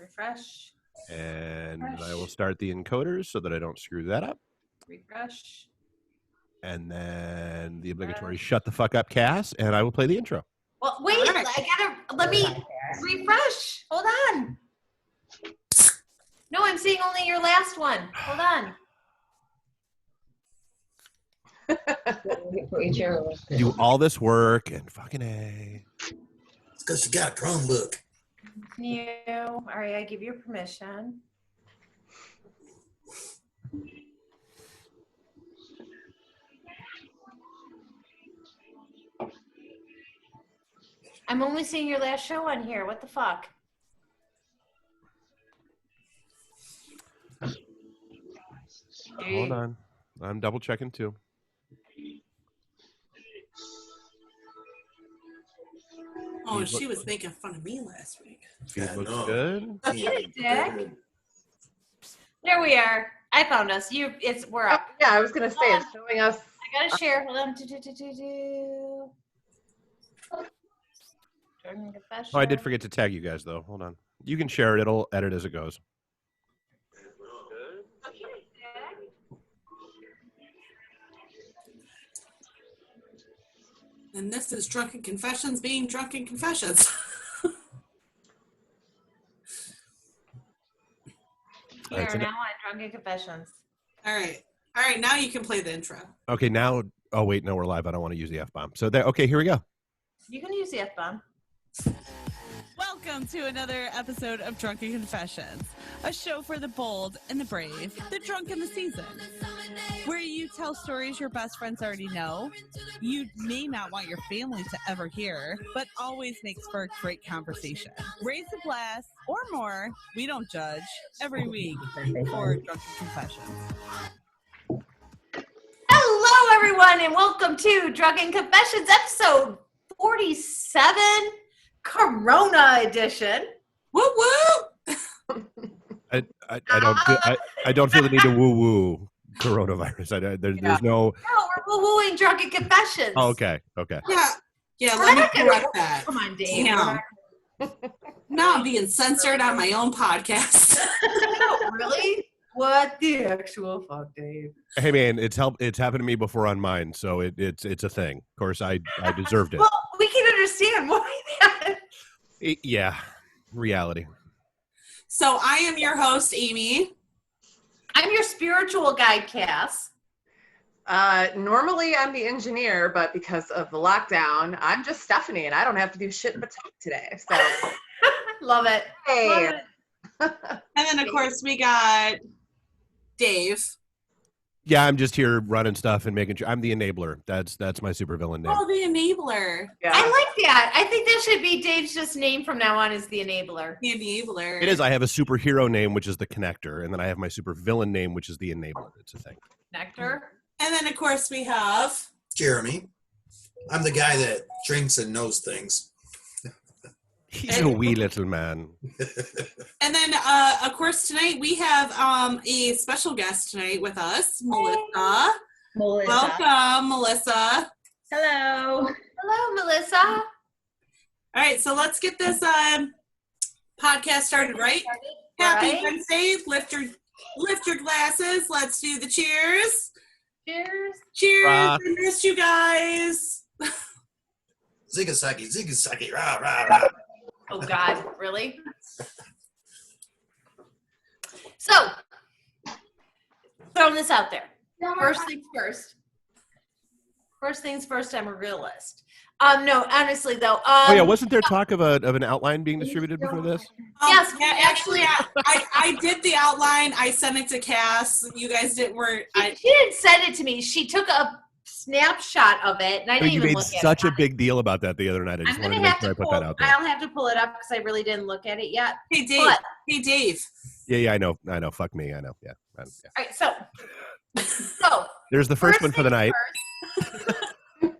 Refresh. And I will start the encoders so that I don't screw that up. Refresh. And then the obligatory shut the fuck up, Cass, and I will play the intro. Well, wait, let me refresh. Hold on. No, I'm seeing only your last one. Hold on. Do all this work and fucking A. It's because you got a Chromebook. All right, I give you permission. I'm only seeing your last show on here. What the fuck? Hold on. I'm double checking too. Oh, she was making fun of me last week. Feed looks good. Dick. There we are. I found us. We're up. Yeah, I was gonna say it's showing us. I gotta share. Hold on. Oh, I did forget to tag you guys though. Hold on. You can share it. It'll edit as it goes. And this is Drunken Confessions being Drunken Confessions. We are now on Drunken Confessions. All right. Now you can play the intro. Okay, now. Oh wait, no, we're live. I don't want to use the F-bomb. So there. Okay, here we go. You can use the F-bomb. Welcome to another episode of Drunken Confessions, a show for the bold and the brave, the drunk and the seasoned, where you tell stories your best friends already know, you may not want your family to ever hear, but always makes for a great conversation. Raise a glass or more, we don't judge, every week for Drunken Confessions. Hello, everyone, and welcome to Drunken Confessions, episode 47. Corona edition. Woo woo! I don't feel the need to woo woo coronavirus. There's no. No, we're woo-wooing Drunken Confessions. Oh, okay. Yeah. Let me correct that. Come on, Dave. Damn. Now I'm being censored on my own podcast. No, really? What the actual fuck, Dave? Hey man, it's happened to me before on mine, so it's a thing. Of course, I deserved it. Well, we can understand why that. Yeah, reality. So I am your host, Amy. I'm your spiritual guide, Cass. Normally I'm the engineer, but because of the lockdown, I'm just Stephanie, and I don't have to do shit but talk today. So Love it. Hey. Love it. And then, of course, we got Dave. Yeah, I'm just here running stuff and making sure. I'm the enabler. That's my supervillain name. Oh, the enabler. Yeah. I like that. I think that should be Dave's just name from now on is the enabler. The enabler. It is. I have a superhero name, which is the connector, and then I have my supervillain name, which is the enabler. It's a thing. Nectar. And then, of course, we have Jeremy. I'm the guy that drinks and knows things. He's a wee little man. And then, of course, tonight we have a special guest tonight with us, Melissa. Welcome, Melissa. Hello. Hello, Melissa. All right, so let's get this podcast started, right? Happy Wednesday. Lift your glasses. Let's do the cheers. Cheers. Cheers. I missed you guys. Zigasaki, rah, rah, rah. Oh, God. Really? So, throwing this out there. First things first, I'm a realist. No, honestly, though. Oh, yeah. Wasn't there talk of an outline being distributed before this? Yes. Yeah, actually, I did the outline. I sent it to Cass. You guys didn't. She didn't send it to me. She took a snapshot of it, and I didn't even look at it. You made such a big deal about that the other night. I just wanted to make sure I put that out there. I'll have to pull it up because I really didn't look at it yet. Hey, Dave. Yeah, I know. Fuck me. I know. Yeah. All right, so there's the first one for the night. Can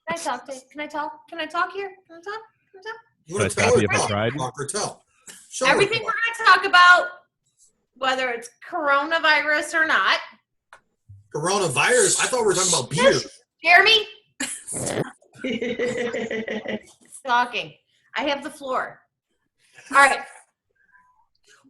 I talk, Dave? Can I talk here? Can I talk? You want to Should I tell stop you her? if I tried? Talk or tell. Show her. Everything we're going to talk about, whether it's coronavirus or not. Coronavirus? I thought we were talking about beer. Jeremy? Talking. I have the floor. All right.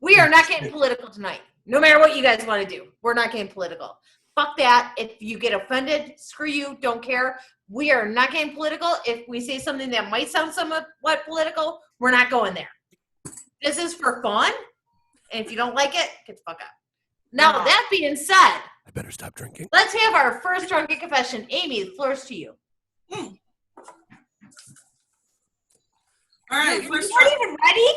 We are not getting political tonight. No matter what you guys want to do, we're not getting political. Fuck that. If you get offended, screw you. Don't care. We are not getting political. If we say something that might sound somewhat political, we're not going there. This is for fun. And if you don't like it, get the fuck out. Now, that being said, I better stop drinking. let's have our first drunken confession. Amy, the floor is to you. All right. You weren't even ready?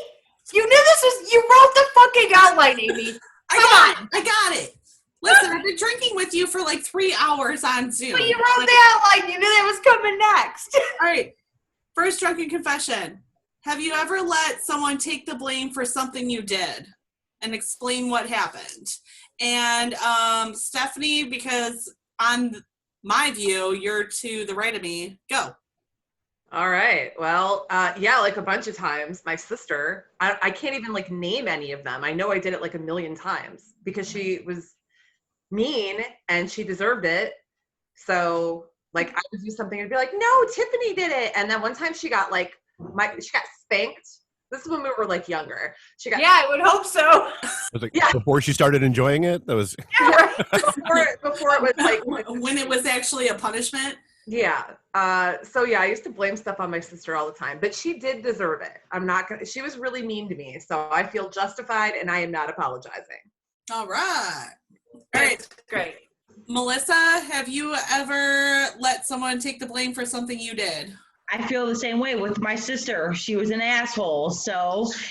You knew this was, you wrote the fucking outline, Amy. I got it. Listen, I've been drinking with you for like 3 hours on Zoom. But you wrote the outline. You knew that was coming next. All right. First drunken confession. Have you ever let someone take the blame for something you did and explain what happened? And Stephanie, because on my view, you're to the right of me. Go. All right. Well, yeah, like a bunch of times. My sister, I can't even like name any of them. I know I did it like a million times because she was mean and she deserved it. So like I would do something and be like, no, Tiffany did it. And then one time she got like, she got spanked. This is when we were like younger. She got I would hope so. Was it before she started enjoying it? That was before it was like when it was actually a punishment. Yeah. So yeah, I used to blame stuff on my sister all the time, but she did deserve it. I'm not gonna. She was really mean to me, so I feel justified, and I am not apologizing. All right. All right. Great. Melissa, have you ever let someone take the blame for something you did? I feel the same way with my sister. She was an asshole,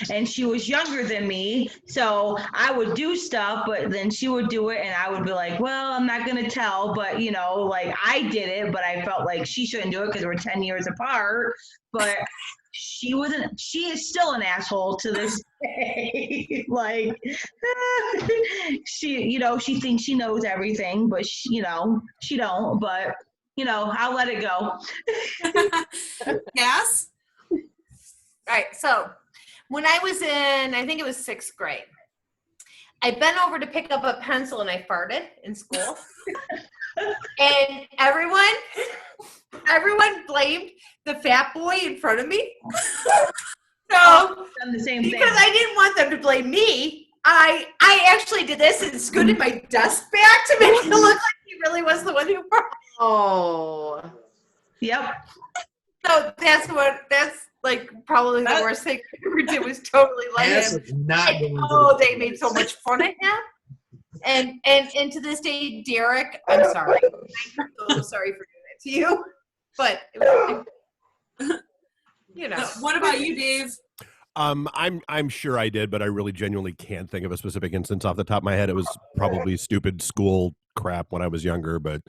and she was younger than me, so I would do stuff, but then she would do it, and I would be like, well, I'm not going to tell, but, you know, like, I did it, but I felt like she shouldn't do it because we're 10 years apart, but she is still an asshole to this day. Like, she thinks she knows everything, but, she don't, but... I'll let it go. Yes? All right, so when I was in, I think it was 6th grade, I bent over to pick up a pencil and I farted in school. And everyone blamed the fat boy in front of me. So, Done the same thing. because I didn't want them to blame me, I actually did this and scooted my desk back to make it look like he really was the one who farted. Oh. Yep. So that's like probably the worst thing I ever did was totally let him. They made so much fun of him. And to this day, Derek, I'm sorry. I'm so sorry for doing it to you. But What about you, Dave? I'm sure I did, but I really genuinely can't think of a specific instance off the top of my head. It was probably stupid school crap when I was younger, but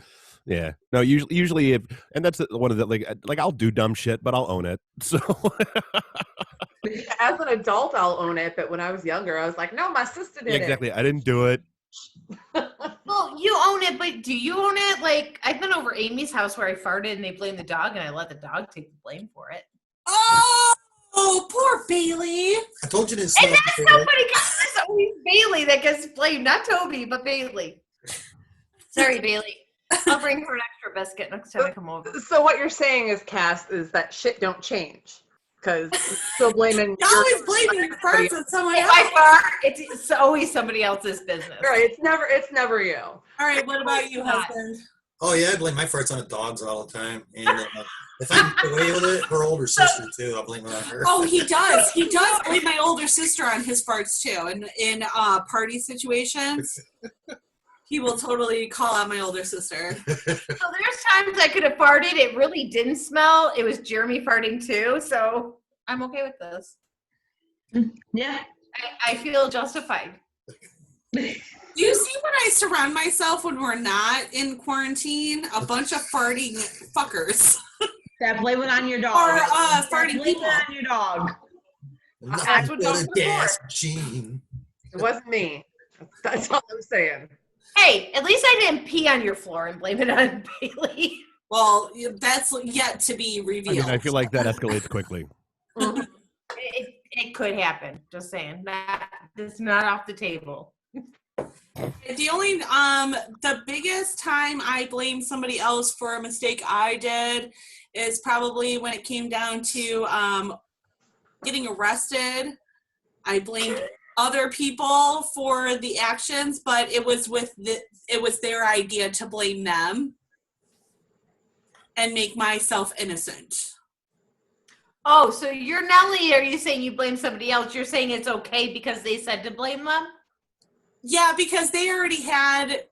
yeah. No, usually and that's one of the like I'll do dumb shit, but I'll own it. So As an adult, I'll own it, but when I was younger, I was like, no, my sister did it. exactly. I didn't do it. well, you own it, but do you own it? Like I've been over Amy's house where I farted and they blamed the dog, and I let the dog take the blame for it. Oh, poor Bailey. I told you this. And that's nobody. It's always Bailey that gets blamed, not Toby, but Bailey. Sorry, Bailey. I'll bring her an extra biscuit next time I come over. So what you're saying is, Cass, is that shit don't change. Because you're still blaming. You're always blaming your farts on someone If else. I fart, it's always somebody else's business. Right, it's never you. All right, what about you, husband? Oh yeah, I blame my farts on the dogs all the time. And if I can get away with it, her older sister too, I'll blame it on her. Oh, he does. He does blame my older sister on his farts too. In party situations, he will totally call out my older sister. So there's times I could have farted. It really didn't smell. It was Jeremy farting too. So I'm okay with this. Yeah. I feel justified. Do you see what I surround myself when we're not in quarantine? A bunch of farting fuckers. That blame it on your dog. Or farting blame people. it on your dog. That's what dogs a are gas for. machine. It wasn't me. That's all I'm saying. Hey, at least I didn't pee on your floor and blame it on Bailey. Well, that's yet to be I revealed. mean, I feel like that escalates quickly. It could happen. Just saying. It's not off the table. The only the biggest time I blame somebody else for a mistake I did is probably when it came down to getting arrested. I blamed other people for the actions, but it was their idea to blame them and make myself innocent. Oh, so you're not only are you saying you blame somebody else, you're saying it's okay because they said to blame them? Yeah, because they already had.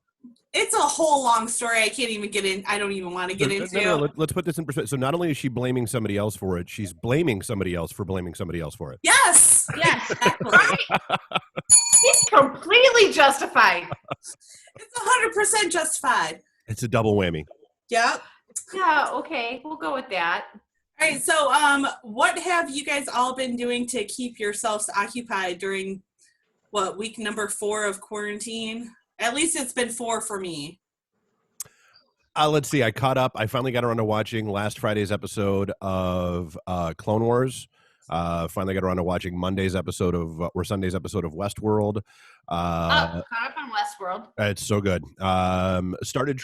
It's a whole long story. I can't even get in. I don't even want to get into. No, let's put this in perspective. So not only is she blaming somebody else for it, she's blaming somebody else for blaming somebody else for it. Yes. Yes. Right. It's completely justified. It's 100% justified. It's a double whammy. Yep. Yeah, okay. We'll go with that. All right. So, what have you guys all been doing to keep yourselves occupied during week number 4 of quarantine? At least it's been 4 for me. Let's see. I caught up. I finally got around to watching last Friday's episode of Clone Wars. Finally got around to watching Sunday's episode of Westworld. Caught up on Westworld. It's so good. Started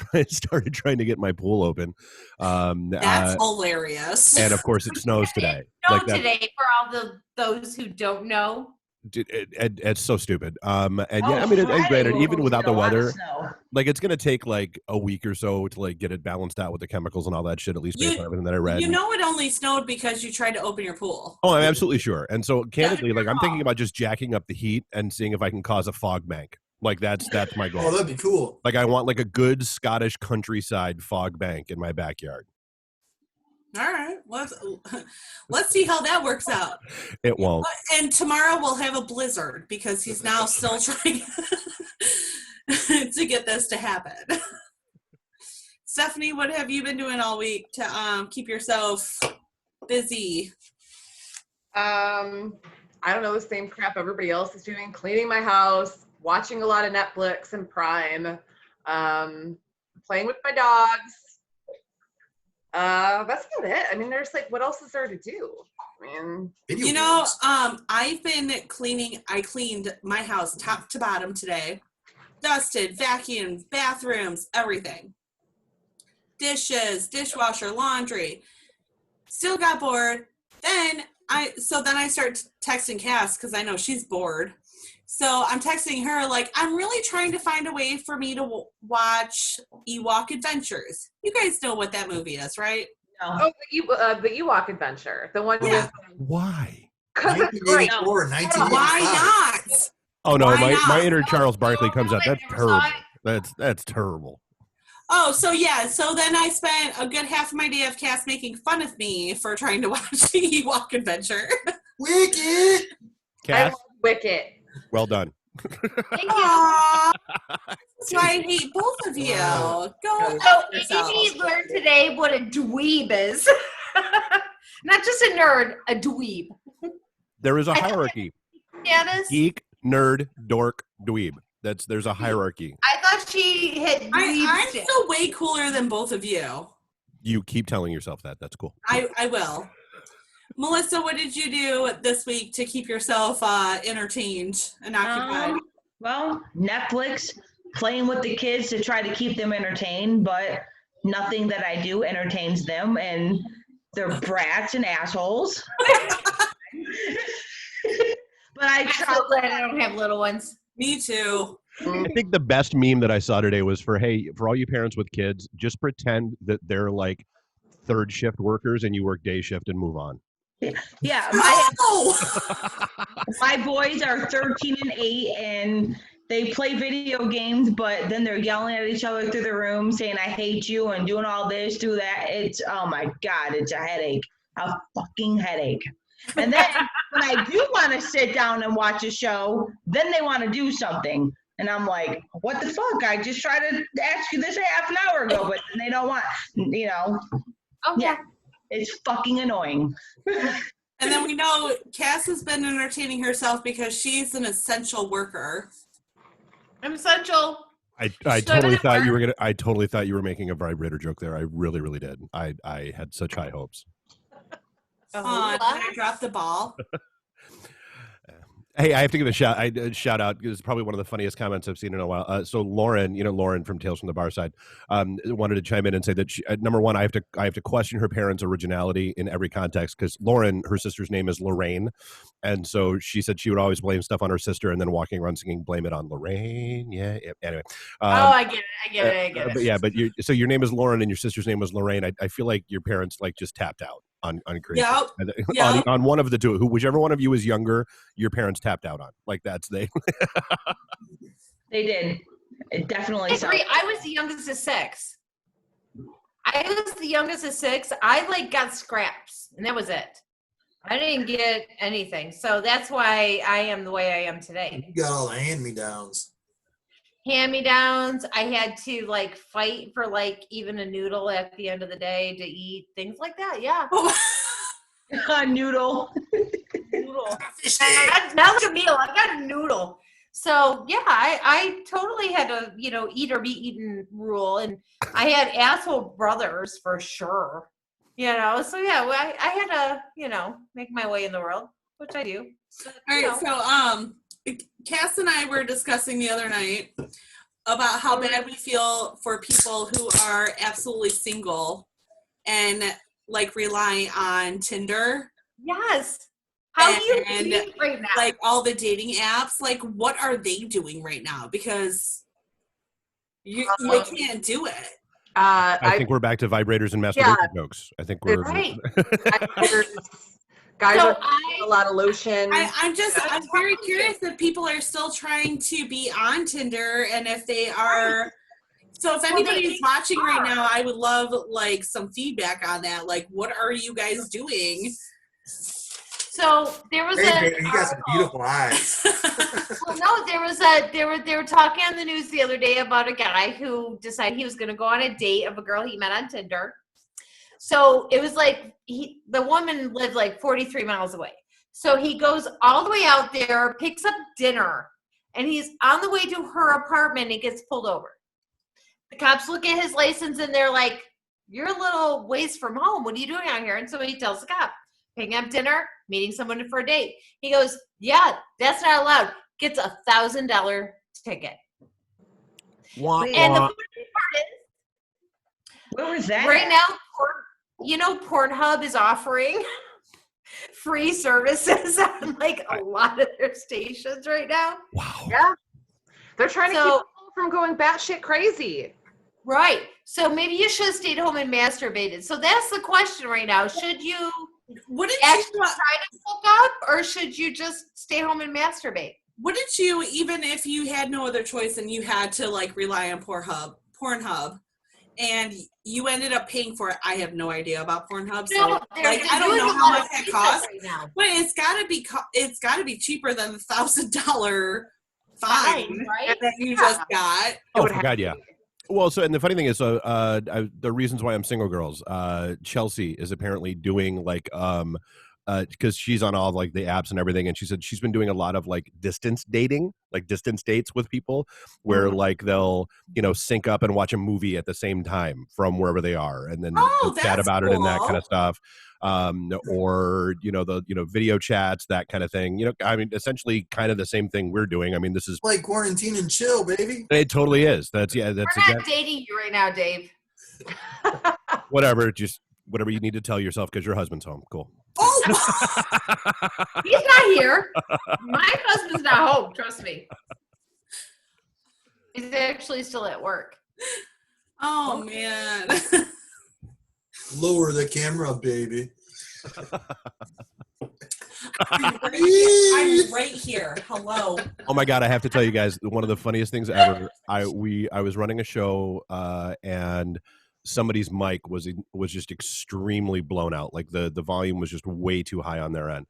trying to get my pool open. That's hilarious. And of course, it snows today. Today for all those who don't know. It's so stupid. And granted, even without the weather, like it's gonna take like a week or so to like get it balanced out with the chemicals and all that shit. At least based on everything that I read. You know, it only snowed because you tried to open your pool. Oh, I'm absolutely sure. And so, candidly, like I'm thinking about just jacking up the heat and seeing if I can cause a fog bank. Like that's my goal. Oh, that'd be cool. Like I want like a good Scottish countryside fog bank in my backyard. All right, let's see how that works out. It won't. And tomorrow we'll have a blizzard because he's now still trying to get this to happen. Stephanie, what have you been doing all week to keep yourself busy? I don't know, the same crap everybody else is doing. Cleaning my house, watching a lot of Netflix and Prime, playing with my dogs. That's about it. I mean, there's like, what else is there to do? I mean, I've been cleaning. I cleaned my house top to bottom today. Dusted, vacuumed, bathrooms, everything. Dishes, dishwasher, laundry. Still got bored. Then I start texting Cass because I know she's bored. So I'm texting her like, I'm really trying to find a way for me to watch Ewok Adventures. You guys know what that movie is, right? No. Oh, the Ewok Adventure. The one with... Why? Because it's great. 1985. Why not? Oh, no, my inner Why Charles Barkley comes out. That's Never terrible. saw it. That's terrible. Oh, so yeah. So then I spent a good half of my day of Cass making fun of me for trying to watch the Ewok Adventure. Wicked. Cass, Wicked. well done. Thank you. Aww. So I hate both of you. Go So yourself. Amy learned today what a dweeb is. Not just a nerd, a dweeb. There is a hierarchy. Janice? Geek, nerd, dork, dweeb. There's a hierarchy. I thought she had dweeb I'm stick. still way cooler than both of you. You keep telling yourself that. That's cool. I will. Melissa, what did you do this week to keep yourself entertained and occupied? Well, Netflix, playing with the kids to try to keep them entertained, but nothing that I do entertains them, and they're brats and assholes. But I'm so glad I don't have little ones. Me too. I think the best meme that I saw today was for all you parents with kids, just pretend that they're like third shift workers and you work day shift and move on. Yeah, my boys are 13 and 8, and they play video games, but then they're yelling at each other through the room saying, I hate you, and doing all this, do that. It's, oh my God, it's a headache. A fucking headache. And then when I do want to sit down and watch a show, then they want to do something. And I'm like, what the fuck? I just tried to ask you this half an hour ago, but they don't want, Okay. Yeah, it's fucking annoying. And then we know Cass has been entertaining herself because she's an essential worker. I'm essential. I totally thought you were making a vibrator joke there. I really, really did. I had such high hopes. Did I drop the ball? Hey, I have to give a shout out. It's probably one of the funniest comments I've seen in a while. So Lauren, Lauren from Tales from the Bar Side, wanted to chime in and say that number one, I have to question her parents' originality in every context, because Lauren, her sister's name is Lorraine, and so she said she would always blame stuff on her sister, and then walking around singing "Blame It on Lorraine." Yeah. Anyway. I get it. But yeah, but so your name is Lauren and your sister's name was Lorraine. I feel like your parents like just tapped out on creation. Yep. on one of the two, whichever one of you is younger, your parents tapped out on. Like that's they. They did. It definitely. I agree. I was the youngest of six. I like got scraps, and that was it. I didn't get anything, so that's why I am the way I am today. You got all the hand-me-downs. Hand-me-downs. I had to like fight for like even a noodle at the end of the day to eat, things like that. Yeah. Noodle. Not like a meal. I got a noodle. So yeah, I totally had a eat or be eaten rule, and I had asshole brothers for sure. So yeah, I had to make my way in the world, which I do. All right, so Cass and I were discussing the other night about how bad we feel for people who are absolutely single and like rely on Tinder. Yes. How do you date right now? Like all the dating apps, like what are they doing right now? Because you can't do it. I think we're back to vibrators and masturbation jokes. I think we're right. Guys are a lot of lotion. I'm very curious if people are still trying to be on Tinder, and if they are. So if anybody's watching right now, I would love like some feedback on that. Like, what are you guys doing? So there was baby, you got some beautiful eyes. Well, no, they were talking on the news the other day about a guy who decided he was going to go on a date of a girl he met on Tinder. So it was like the woman lived like 43 miles away. So he goes all the way out there, picks up dinner, and he's on the way to her apartment and he gets pulled over. The cops look at his license and they're like, "You're a little ways from home. What are you doing out here?" And so he tells the cop, picking up dinner, meeting someone for a date. He goes, "Yeah, that's not allowed." Gets $1,000 ticket. And the funny part is, where was that? Right now, Pornhub is offering free services on like a lot of their stations right now. Wow. Yeah. They're trying to keep people from going batshit crazy. Right. So maybe you should have stayed home and masturbated. So that's the question right now. Should you actually try to hook up, or should you just stay home and masturbate? Wouldn't you, even if you had no other choice and you had to like rely on Pornhub, and you ended up paying for it? I have no idea about Pornhub, so I don't know how much that costs. Right, but it's got to be cheaper than the $1,000 fine right? that you just got. Oh, for God, yeah. Well, so, and the funny thing is, the reasons why I'm single, girls, Chelsea is apparently doing like, because she's on all of like the apps and everything, and she said she's been doing a lot of like distance dating, like distance dates with people, where like they'll sync up and watch a movie at the same time from wherever they are, and then chat about it and that kind of stuff, or the video chats, that kind of thing. I mean, essentially, kind of the same thing we're doing. I mean, this is like quarantine and chill, baby. It totally is. That's we're not dating you right now, Dave. Whatever, just whatever you need to tell yourself because your husband's home. Cool. Oh, he's not here. My husband's not home. Trust me. He's actually still at work. Oh man. Lower the camera, baby. I'm right here. Hello. Oh my God, I have to tell you guys, one of the funniest things ever. I was running a show and somebody's mic was just extremely blown out. Like the volume was just way too high on their end.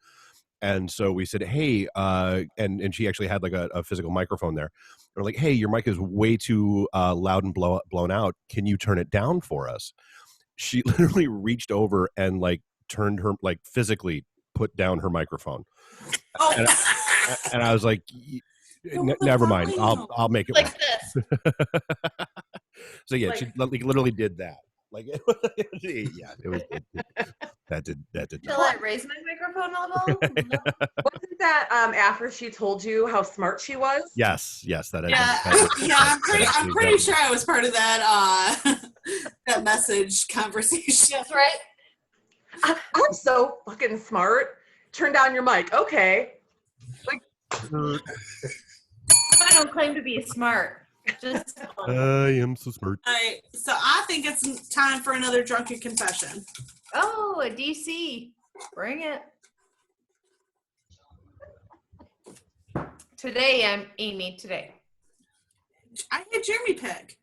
And so we said, hey, and she actually had like a physical microphone there. We're like, hey, your mic is way too loud and blown out. Can you turn it down for us? She literally reached over and like turned her, like physically put down her microphone. Oh. And I was like, never mind. I'll make it like this. So yeah, she literally did that. Like, yeah, it was. That did Shall not. I raise my microphone a little? Wasn't that after she told you how smart she was? Yes, that. I'm pretty sure I was part of that that message conversation. That's right. I'm so fucking smart. Turn down your mic. Okay. I don't claim to be smart. Just I am so smart. All right, so I think it's time for another drunken confession. oh, a DC. Bring it. Today, I'm Amy. Today. I had Jeremy pick.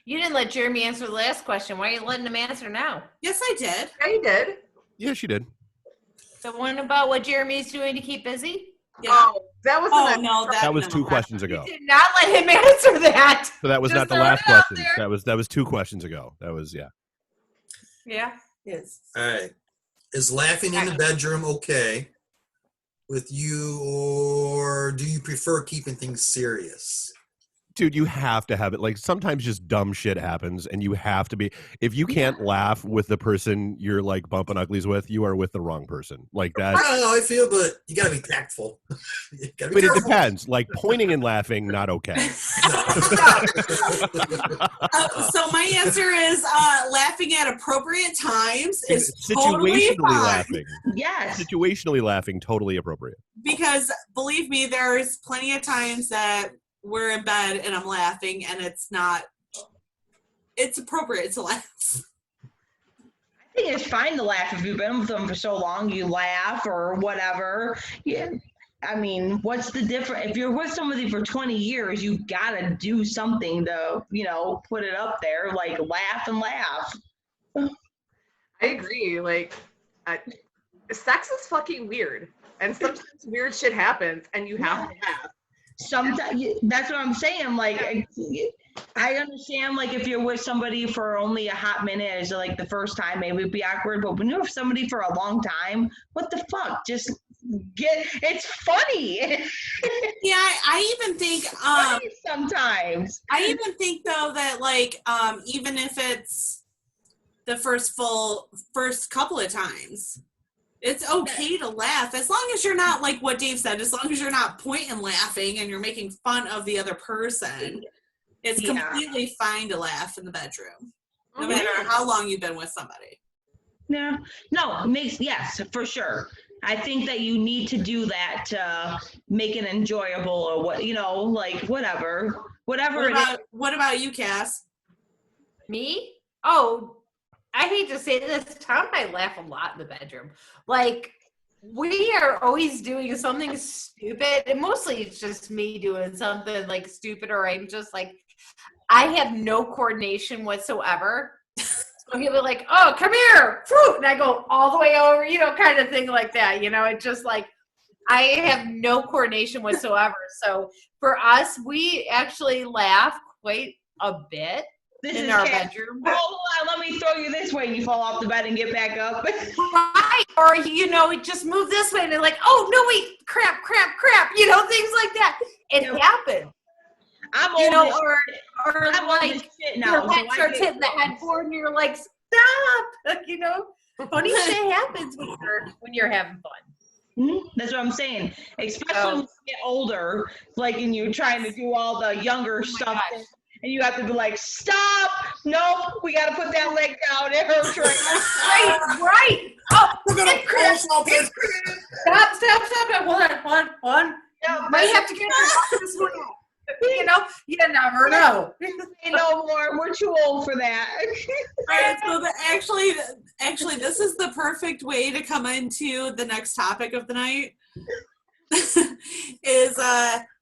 You didn't let Jeremy answer the last question. Why are you letting him answer now? Yes, I did. Yeah, you did. Yeah, she did. The one about what Jeremy's doing to keep busy? Yeah. Oh, that wasn't. Oh no, That was no. 2 questions ago. You did not let him answer that. So that was Just not the throwing last it out question. there. That was 2 questions ago. That was Yeah. Yes. All right. Is laughing in the bedroom okay with you, or do you prefer keeping things serious? Dude, you have to have it. Like, sometimes just dumb shit happens, and you have to be. If you can't laugh with the person you're like bumping uglies with, you are with the wrong person. Like that. I don't know how I feel, but you got to be tactful. You gotta be But it careful. depends. Like, pointing and laughing, not okay. So my answer is laughing at appropriate times is Situationally totally fine. laughing. Yes. Situationally laughing, totally appropriate. Because believe me, there's plenty of times that we're in bed and I'm laughing and it's appropriate to laugh. I think it's fine to laugh if you've been with them for so long. You laugh or whatever. Yeah. I mean, what's the difference? If you're with somebody for 20 years, you gotta do something to, put it up there. Like laugh and laugh. I agree. Like, sex is fucking weird, and sometimes weird shit happens, and you have to laugh. Sometimes that's what I'm saying. Like, I understand. Like, if you're with somebody for only a hot minute, it's like the first time, maybe it'd be awkward. But when you're with somebody for a long time, what the fuck? Just it's funny. Yeah, I even think Funny sometimes. I even think though that like even if it's the first couple of times, it's okay to laugh as long as you're not like what Dave said, as long as you're not pointing laughing and you're making fun of the other person. It's completely fine to laugh in the bedroom, no matter how long you've been with somebody. Yeah. No, yes, for sure. I think that you need to do that to make it enjoyable or like whatever. What about you, Cass? Me? Oh, I hate to say this. Tom and I laugh a lot in the bedroom. Like, we are always doing something stupid. And mostly it's just me doing something like stupid, or I'm just like, I have no coordination whatsoever. So he'll be like, oh, come here. And I go all the way over, kind of thing like that. It's just like, I have no coordination whatsoever. So for us, we actually laugh quite a bit in our bedroom. Hold on, let me throw you this way and you fall off the bed and get back up. Right. Or, just move this way and they're like, oh, no, wait, crap, things like that. It happens. I'm Or I'm like now, your head starts hitting the headboard and you're like, stop. Funny shit happens when you're having fun. That's what I'm saying. Especially when you get older, like, and you're trying to do all the younger stuff. And you have to be like, stop! Nope, we got to put that leg down. It hurts Right. Oh, We're gonna pull something. Stop. Hold on. Yeah, Might have to get this one out. You never know. Say no more. We're too old for that. All right, so actually, this is the perfect way to come into the next topic of the night. Is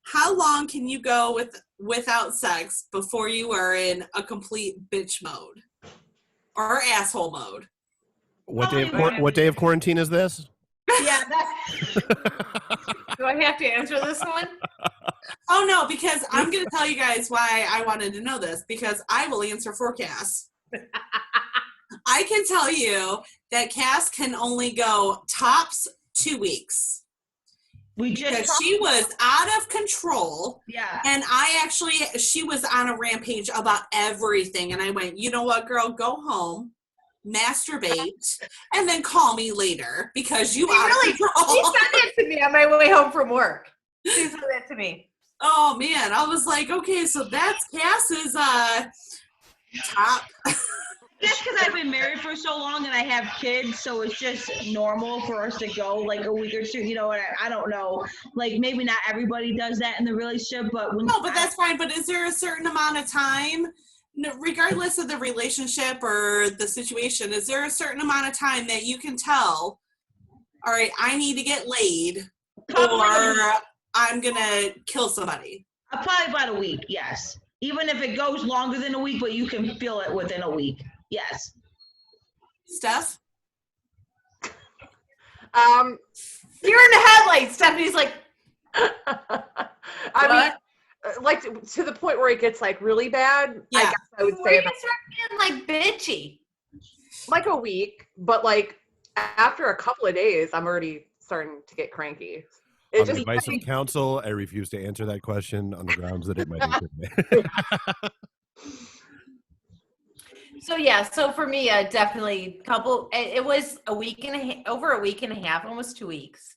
how long can you go without sex before you are in a complete bitch mode or asshole mode? What day of quarantine is this? Yeah. Do I have to answer this one? Oh no, because I'm going to tell you guys why I wanted to know this, because I will answer for Cass. I can tell you that Cass can only go tops 2 weeks. Because she was out of control. Yeah. And she was on a rampage about everything. And I went, you know what, girl, go home, masturbate, and then call me later because you out of control. She said that to me on my way home from work. She said that to me. Oh, man. I was like, okay, so that's Cass's top. That's because I've been married for so long and I have kids, so it's just normal for us to go like a week or two. You know what? I don't know. Like maybe not everybody does that in the relationship, but but that's fine. But is there a certain amount of time, regardless of the relationship or the situation, is there a certain amount of time that you can tell, all right, I need to get laid or I'm going to kill somebody? Probably about a week, yes. Even if it goes longer than a week, but you can feel it within a week. Yes. Steph? You're in the headlights. Stephanie's like, I mean, like to the point where it gets like really bad. Yeah. I guess I would where say you start getting like bitchy. like a week, but like after a couple of days, I'm already starting to get cranky. On the advice of counsel, I refuse to answer that question on the grounds that it might incriminate. So so for me, definitely it was over a week and a half, almost 2 weeks.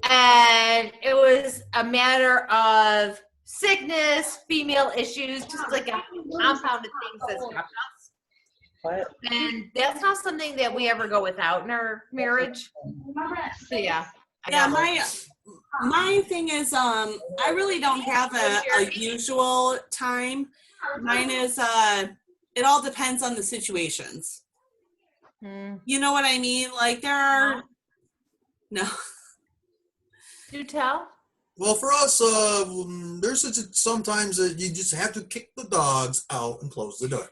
And it was a matter of sickness, female issues, just like a compounded things that stopped us. What? And that's not something that we ever go without in our marriage. So my thing is, I really don't have a usual time. Mine is, it all depends on the situations. You know what I mean? Like there are, no. Do tell? Well, for us, there's sometimes that you just have to kick the dogs out and close the door.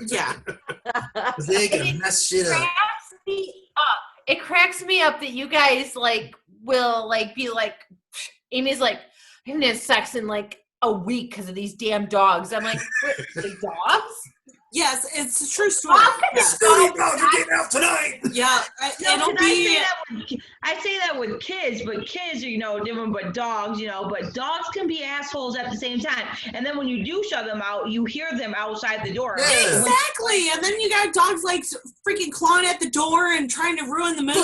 Yeah. They can mess shit up. It cracks me up that you guys will be like, Amy's like, I haven't had sex in like a week because of these damn dogs. I'm like, the dogs? Yes, it's a true story. Yes. Scooty about to get out tonight. Yeah, it'll be. I say that with kids, but kids are, different, but dogs, but dogs can be assholes at the same time. And then when you do shut them out, you hear them outside the door. Yeah. Exactly. And then you got dogs like freaking clawing at the door and trying to ruin the mood. And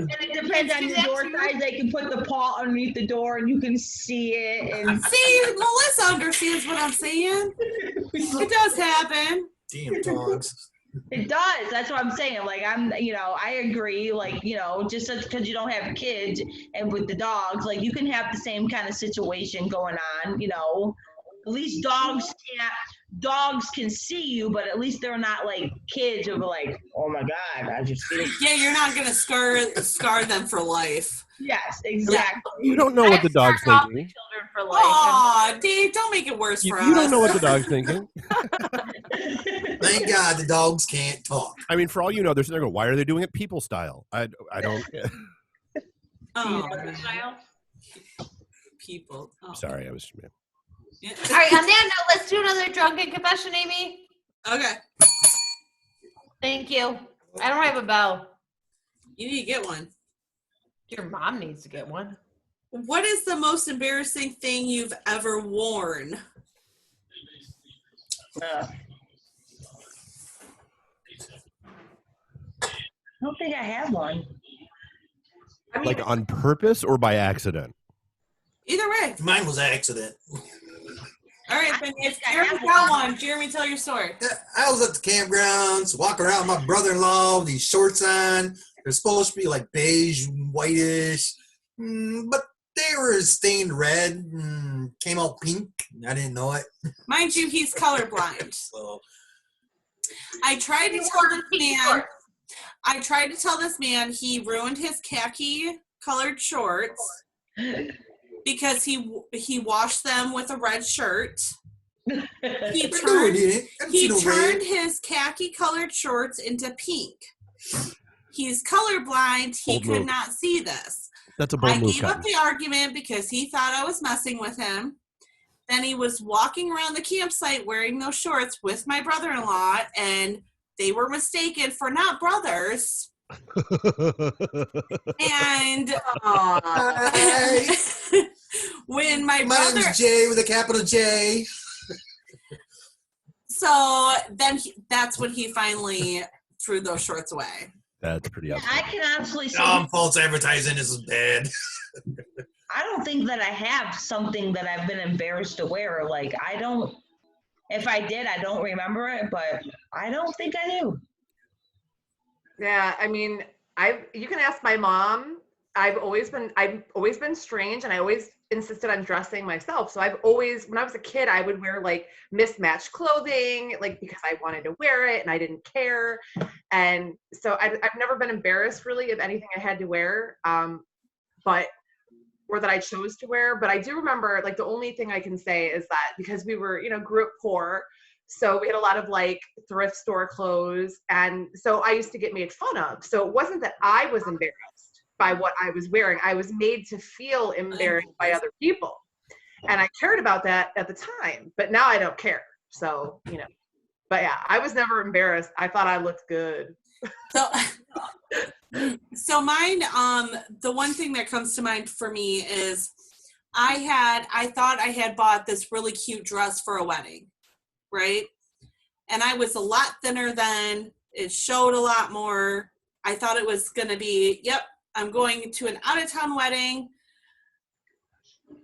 it depends on your door size. They can put the paw underneath the door and you can see it. And see, Melissa understands what I'm saying. It does happen. Damn dogs. It does. That's what I'm saying. Like, I agree. Like, just because you don't have kids and with the dogs, like, you can have the same kind of situation going on, At least dogs can see you, but at least they're not like kids who are like, oh my God, I just see it. Yeah, you're not going to scar them for life. Yes, exactly. You don't know what the dog's thinking. For life. Aw, Dave, don't make it worse for us. You don't know what the dog's thinking. Thank God the dogs can't talk. I mean, for all you know, they're going, why are they doing it people style? I don't. Oh, people. Oh. Sorry, I was. Yeah. All right, on that note, let's do another drunken confession, Amy. Okay. Thank you. I don't have a bell. You need to get one. Your mom needs to get one. What is the most embarrassing thing you've ever worn? I don't think I have one. I mean, Like on purpose or by accident? Either way. Mine was an accident. All right, then if Jeremy got one, Jeremy, tell your story. I was at the campgrounds, walking around with my brother-in-law with these shorts on. They're supposed to be like beige, whitish, but they were stained red and came out pink. I didn't know it. Mind you, he's colorblind. So I tried to tell this man he ruined his khaki colored shorts because he washed them with a red shirt. He turned his khaki colored shorts into pink. He's colorblind. He could not see this. That's a bold move. I gave up the argument because he thought I was messing with him. Then he was walking around the campsite wearing those shorts with my brother-in-law, and they were mistaken for not brothers, And Hi. when my My brother, name's Jay with a capital J. so then that's when he finally threw those shorts away. That's pretty Yeah, awesome. I can honestly say False advertising. This is bad. I don't think that I have something that I've been embarrassed to wear. Like, I don't, if I did, I don't remember it, but I don't think I do. Yeah, I mean, you can ask my mom. I've always been strange, and I always insisted on dressing myself. So I've always, when I was a kid, I would wear like mismatched clothing, like because I wanted to wear it and I didn't care. And so I've never been embarrassed really of anything I had to wear, or that I chose to wear. But I do remember, like, the only thing I can say is that because we were, grew up poor, so we had a lot of like thrift store clothes. And so I used to get made fun of. So it wasn't that I was embarrassed by what I was wearing. I was made to feel embarrassed by other people. And I cared about that at the time, but now I don't care. So, but yeah, I was never embarrassed. I thought I looked good. So mine, the one thing that comes to mind for me is I thought I had bought this really cute dress for a wedding, right? And I was a lot thinner then. It showed a lot more. I thought it was going to be, yep, I'm going to an out-of-town wedding.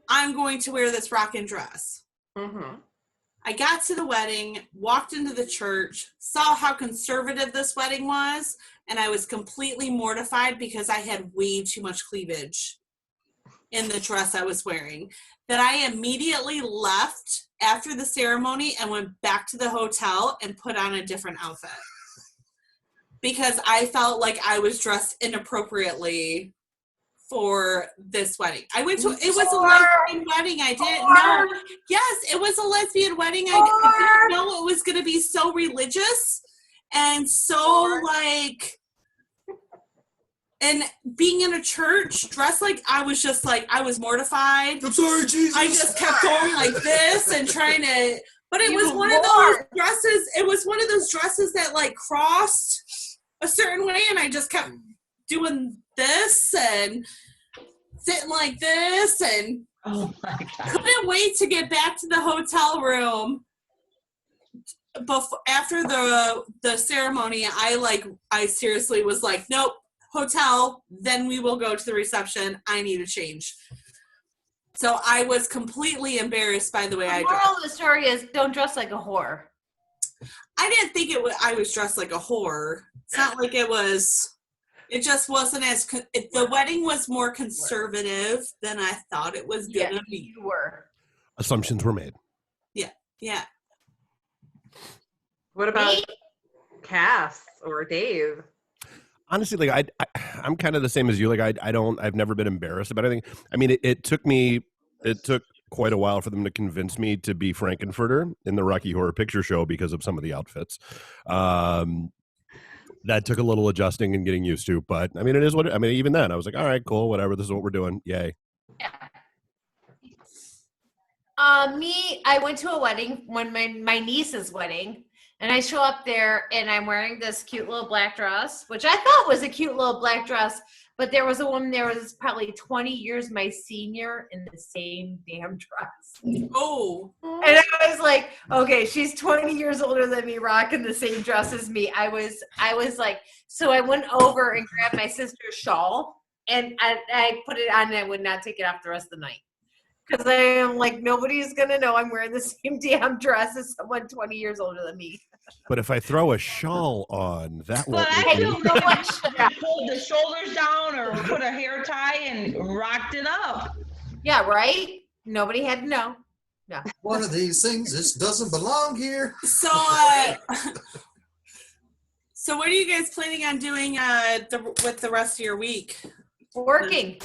I'm going to wear this rockin' dress. Mm-hmm. I got to the wedding, walked into the church, saw how conservative this wedding was, and I was completely mortified because I had way too much cleavage in the dress I was wearing, that I immediately left after the ceremony and went back to the hotel and put on a different outfit because I felt like I was dressed inappropriately for this wedding. It was a lesbian wedding. I didn't know. Yes, it was a lesbian wedding. I didn't know it was going to be so religious and so like, and being in a church dressed like, I was just like, I was mortified. I'm sorry, Jesus. I just kept going like this and trying to, but it was one of those dresses. It was one of those dresses that like crossed a certain way, and I just kept doing this and sitting like this, and Oh my God. couldn't wait to get back to the hotel room. After the ceremony, I seriously was like, nope, hotel, then we will go to the reception. I need a change. So I was completely embarrassed by the way I The dressed. moral of the story is don't dress like a whore. I didn't think I was dressed like a whore. It's not like it was. It just wasn't the wedding was more conservative than I thought it was gonna be. You were. Assumptions were made. Yeah. What about Me? Cass or Dave? Honestly, like I'm kind of the same as you. Like I've never been embarrassed about anything. I mean, it took quite a while for them to convince me to be Frankenfurter in the Rocky Horror Picture Show because of some of the outfits. That took a little adjusting and getting used to, but I mean, it is what I mean. Even then, I was like, all right, cool, whatever. This is what we're doing. Yay. Yeah. I went to a wedding when my niece's wedding, and I show up there and I'm wearing this cute little black dress, which I thought was a cute little black dress, but there was a woman there was probably 20 years my senior in the same damn dress. Oh. And I was like, okay, she's 20 years older than me, rocking the same dress as me. I was like, so I went over and grabbed my sister's shawl, and I put it on, and I would not take it off the rest of the night. Because I am like, nobody's going to know I'm wearing the same damn dress as someone 20 years older than me. But if I throw a shawl on, that won't. But I make feel me- like pulled the shoulders down or put a hair tie and rocked it up. Yeah, right? Nobody had to know. No. One of these things just doesn't belong here. So so what are you guys planning on doing with the rest of your week? Working.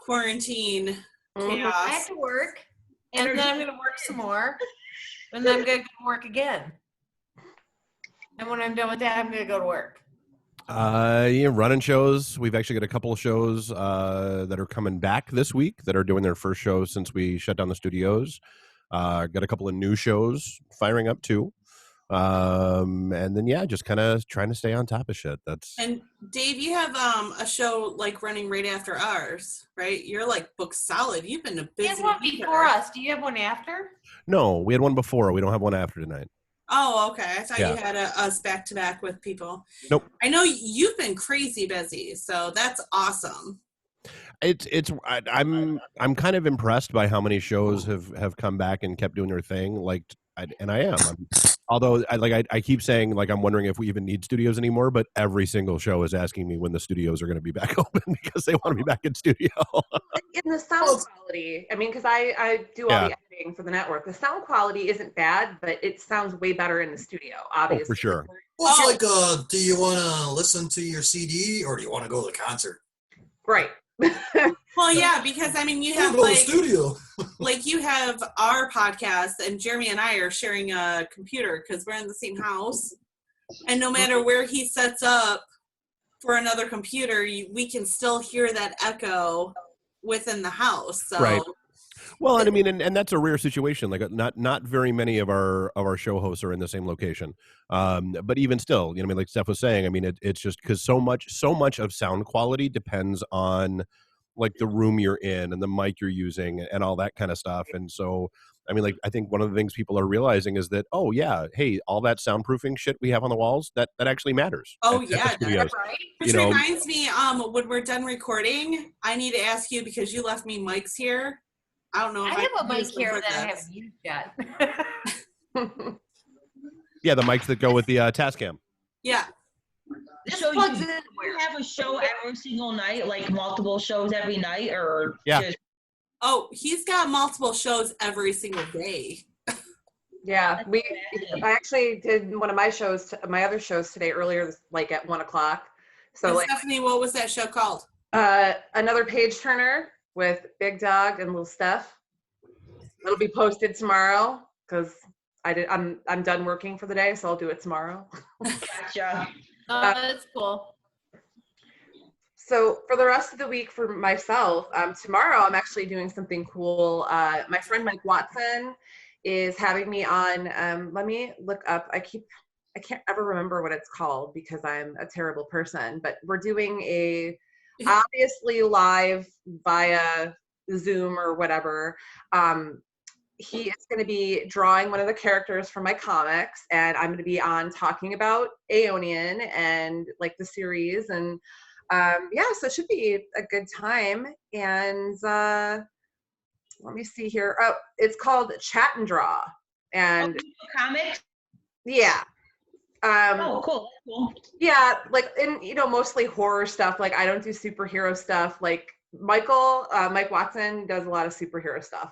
Quarantine I chaos. have to work, and then I'm going to work some more, and then I'm going to go to work again. And when I'm done with that, I'm going to go to work. Running shows. We've actually got a couple of shows that are coming back this week that are doing their first show since we shut down the studios. Got a couple of new shows firing up too. And then just kind of trying to stay on top of shit. And Dave, you have a show like running right after ours, right? You're like booked solid. You've been a busy. You have one before us. Do you have one after? No, we had one before. We don't have one after tonight. Oh, okay. I thought you had us back to back with people. Nope. I know you've been crazy busy, so that's awesome. I'm kind of impressed by how many shows have come back and kept doing their thing. I am. Although I keep saying I'm wondering if we even need studios anymore, but every single show is asking me when the studios are going to be back open because they want to be back in studio. In the sound quality, I mean, because I do all the editing for the network. The sound quality isn't bad, but it sounds way better in the studio, obviously. Oh, for sure. Well, it's do you want to listen to your CD or do you want to go to the concert? Right. Well, yeah, because I mean, you have go to the studio. Like you have our podcast, and Jeremy and I are sharing a computer because we're in the same house, and no matter where he sets up for another computer, we can still hear that echo within the house. So. Right. Well, and I mean, and that's a rare situation. Not very many of our show hosts are in the same location. But even still, I mean, like Steph was saying, I mean, it's just because so much of sound quality depends on the room you're in and the mic you're using and all that kind of stuff. And so, I mean, I think one of the things people are realizing is that, oh yeah, hey, all that soundproofing shit we have on the walls, that actually matters. Oh yeah, that's right. Which reminds me, when we're done recording, I need to ask you because you left me mics here. I don't know if I have a mic here that I haven't used yet. Yeah, the mics that go with the Tascam. Yeah. So you have a show every single night, like multiple shows every night, or just... Oh, he's got multiple shows every single day. Yeah, I actually did one of my other shows today earlier, at 1:00. So, Stephanie, what was that show called? Another Page Turner with Big Dog and Little Steph. It'll be posted tomorrow because I'm done working for the day, so I'll do it tomorrow. Gotcha. That's cool. So for the rest of the week for myself, tomorrow I'm actually doing something cool. My friend Mike Watson is having me on. Let me look up. I can't ever remember what it's called because I'm a terrible person. But we're doing obviously live via Zoom or whatever. He is going to be drawing one of the characters from my comics, and I'm going to be on talking about Aeonian and the series, and so it should be a good time. And let me see here. Oh, it's called Chat and Draw, and comics. Yeah. Cool. Yeah, mostly horror stuff. I don't do superhero stuff. Mike Watson does a lot of superhero stuff.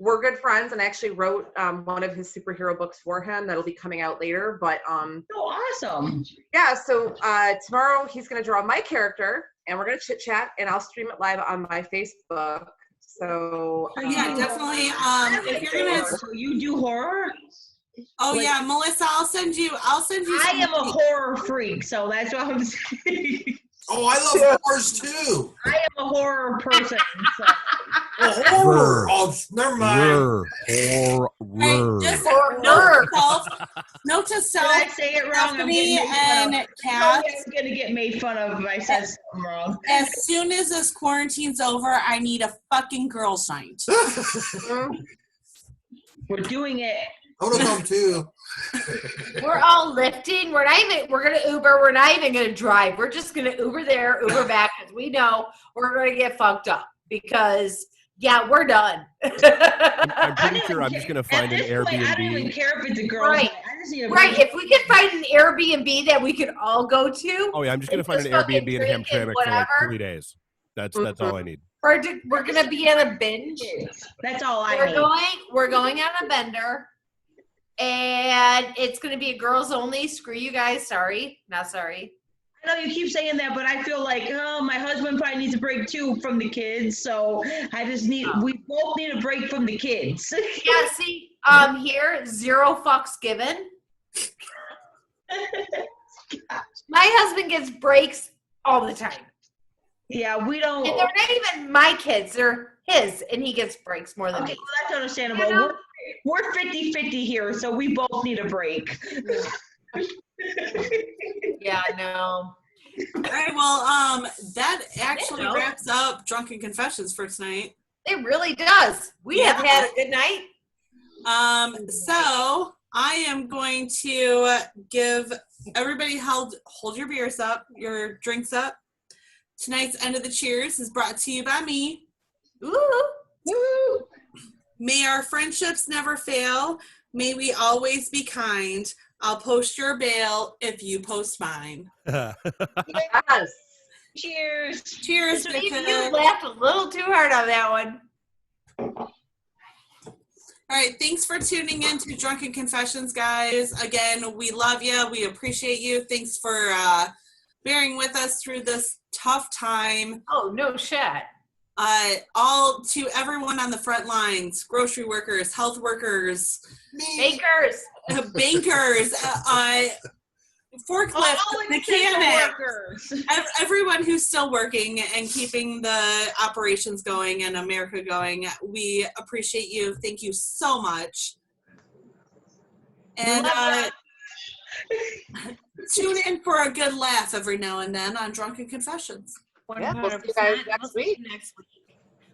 We're good friends, and I actually wrote one of his superhero books for him that'll be coming out later. But awesome. Yeah, so tomorrow he's going to draw my character, and we're going to chit chat, and I'll stream it live on my Facebook. So yeah, definitely. If you're gonna, so you do horror. Oh yeah, Melissa, I'll send you. I am a horror freak, so that's what I'm saying. Oh, I love horrors too. I am a horror person. So. Horror. Oh, never mind. Note to self. Did I say it wrong? Stephanie and Kat. I'm gonna get made fun of if I said something wrong. As soon as this quarantine's over, I need a fucking girls' night. We're doing it. I want to come too. We're all lifting. We're gonna Uber. We're not even gonna drive. We're just gonna Uber there, Uber back, because we know we're gonna get fucked up. Because we're done. I'm pretty sure I'm just gonna find an Airbnb. I don't even care if it's a girl. Right. If we could find an Airbnb that we could all go to. Oh yeah, I'm just gonna find an Airbnb in Hamtramck for 3 days. That's all I need. We're gonna be on a binge. That's all I need. We're going on a bender. And it's going to be a girls only. Screw you guys. Sorry. Not sorry. I know you keep saying that, but I feel like, my husband probably needs a break too from the kids. So we both need a break from the kids. Yeah, see, here, 0 fucks given. My husband gets breaks all the time. Yeah, we don't. And they're not even my kids. They're his, and he gets breaks more than me. Well, that's understandable. We're 50-50 here, so we both need a break. Yeah, no. All right, well, that actually Yeah, no. wraps up Drunken Confessions for tonight. It really does. We have Yeah. had a good night. So I am going to give everybody hold your beers up, your drinks up. Tonight's End of the Cheers is brought to you by me. Ooh. Woo! May our friendships never fail. May we always be kind. I'll post your bail if you post mine. Yes. Cheers. Cheers, Steve, you because... laughed a little too hard on that one. All right, thanks for tuning in to Drunken Confessions, guys. Again, we love you. We appreciate you. Thanks for bearing with us through this tough time. Oh, no shit. All to everyone on the front lines, grocery workers, health workers, Bakers. bankers, forklift mechanics, everyone who's still working and keeping the operations going and America going. We appreciate you. Thank you so much. And tune in for a good laugh every now and then on Drunken Confessions. Yeah, we'll see you guys next week.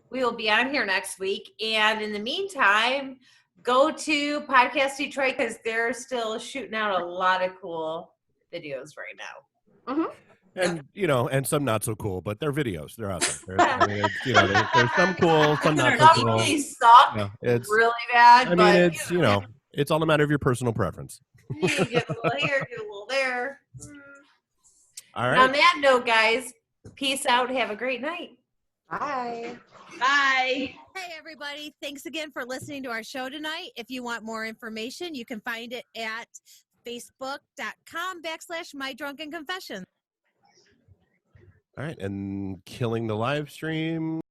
We will be on here next week. And in the meantime, go to Podcast Detroit because they're still shooting out a lot of cool videos right now. Mm-hmm. And and some not so cool, but they're videos. They're out there. There's some cool, some not so Some cool. really suck It's really bad. I mean, but, it's it's all a matter of your personal preference. you get a little here, get a little there. All And on right. that note, guys, peace out. Have a great night. Bye. Bye. Hey, everybody. Thanks again for listening to our show tonight. If you want more information, you can find it at facebook.com/mydrunkenconfessions. All right, and killing the live stream.